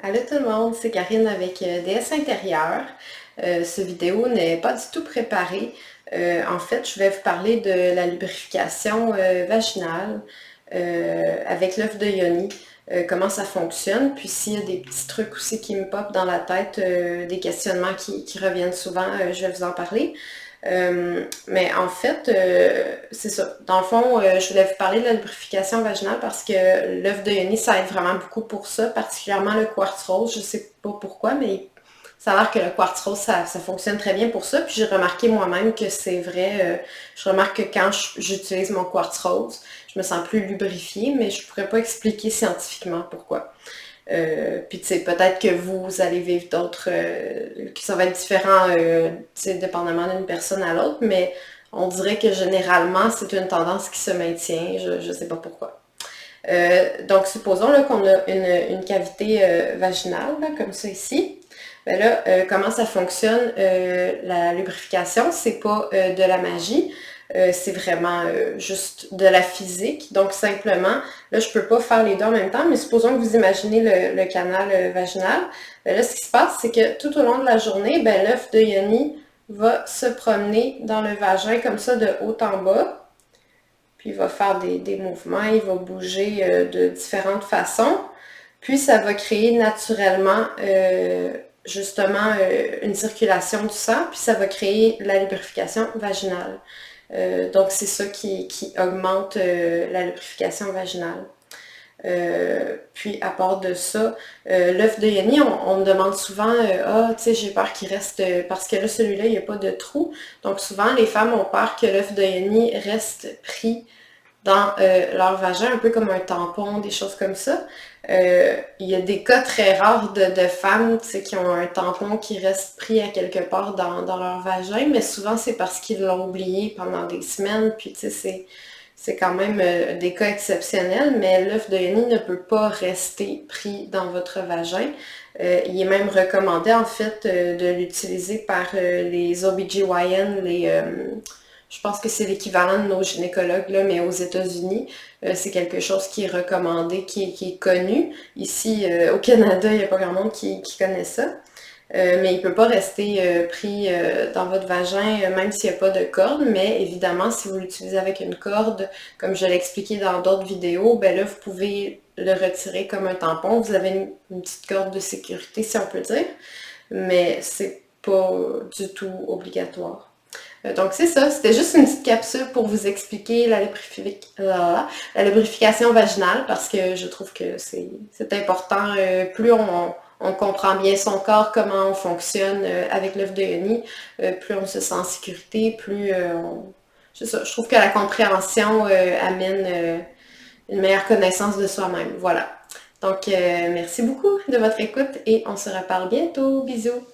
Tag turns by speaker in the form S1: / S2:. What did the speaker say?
S1: Allô tout le monde, c'est Karine avec DS Intérieur. Ce vidéo n'est pas du tout préparée. En fait, je vais vous parler de la lubrification vaginale avec l'œuf de yoni, comment ça fonctionne, puis s'il y a des petits trucs aussi qui me popent dans la tête, des questionnements qui reviennent souvent, je vais vous en parler. Mais en fait, c'est ça. Dans le fond, je voulais vous parler de la lubrification vaginale parce que l'œuf de yoni, ça aide vraiment beaucoup pour ça, particulièrement le quartz rose. Je sais pas pourquoi, mais ça a l'air que le quartz rose, ça fonctionne très bien pour ça. Puis j'ai remarqué moi-même que c'est vrai. Je remarque que quand j'utilise mon quartz rose, je me sens plus lubrifiée, mais je pourrais pas expliquer scientifiquement pourquoi. Puis tu sais, peut-être que vous allez vivre d'autres, que ça va être différent, tu sais, dépendamment d'une personne à l'autre, mais on dirait que généralement, c'est une tendance qui se maintient, je sais pas pourquoi. Donc, supposons là, qu'on a une cavité vaginale, là, comme ça ici. Ben là, comment ça fonctionne, la lubrification? C'est pas de la magie. C'est vraiment juste de la physique. Donc, simplement, là, je peux pas faire les deux en même temps, mais supposons que vous imaginez le canal vaginal. Ben là, ce qui se passe, c'est que tout au long de la journée, ben, l'œuf de yoni va se promener dans le vagin comme ça de haut en bas. Puis il va faire des mouvements, il va bouger de différentes façons. Puis ça va créer naturellement justement une circulation du sang, puis ça va créer la lubrification vaginale. Donc c'est ça qui augmente la lubrification vaginale. Puis à part de ça, l'œuf de yoni, on me demande souvent ah, tu sais, j'ai peur qu'il reste parce que là, celui-là, il n'y a pas de trou. Donc souvent, les femmes ont peur que l'œuf de yoni reste pris dans leur vagin, un peu comme un tampon, des choses comme ça. Il y a des cas très rares de femmes qui ont un tampon qui reste pris à quelque part dans leur vagin, mais souvent c'est parce qu'ils l'ont oublié pendant des semaines, puis tu sais, c'est quand même des cas exceptionnels, mais l'œuf de yoni ne peut pas rester pris dans votre vagin. Il est même recommandé en fait de l'utiliser par les OBGYN, je pense que c'est l'équivalent de nos gynécologues, là, mais aux États-Unis, c'est quelque chose qui est recommandé, qui est connu. Ici, au Canada, il n'y a pas grand monde qui connaît ça. Mais il ne peut pas rester pris dans votre vagin, même s'il n'y a pas de corde. Mais évidemment, si vous l'utilisez avec une corde, comme je l'ai expliqué dans d'autres vidéos, ben là, vous pouvez le retirer comme un tampon. Vous avez une petite corde de sécurité, si on peut dire. Mais c'est pas du tout obligatoire. Donc c'est ça, c'était juste une petite capsule pour vous expliquer la lubrification vaginale parce que je trouve que c'est important. Plus on comprend bien son corps, comment on fonctionne avec l'œuf de yoni, plus on se sent en sécurité, plus c'est ça, je trouve que la compréhension amène une meilleure connaissance de soi-même. Voilà. Donc merci beaucoup de votre écoute et on se reparle bientôt. Bisous!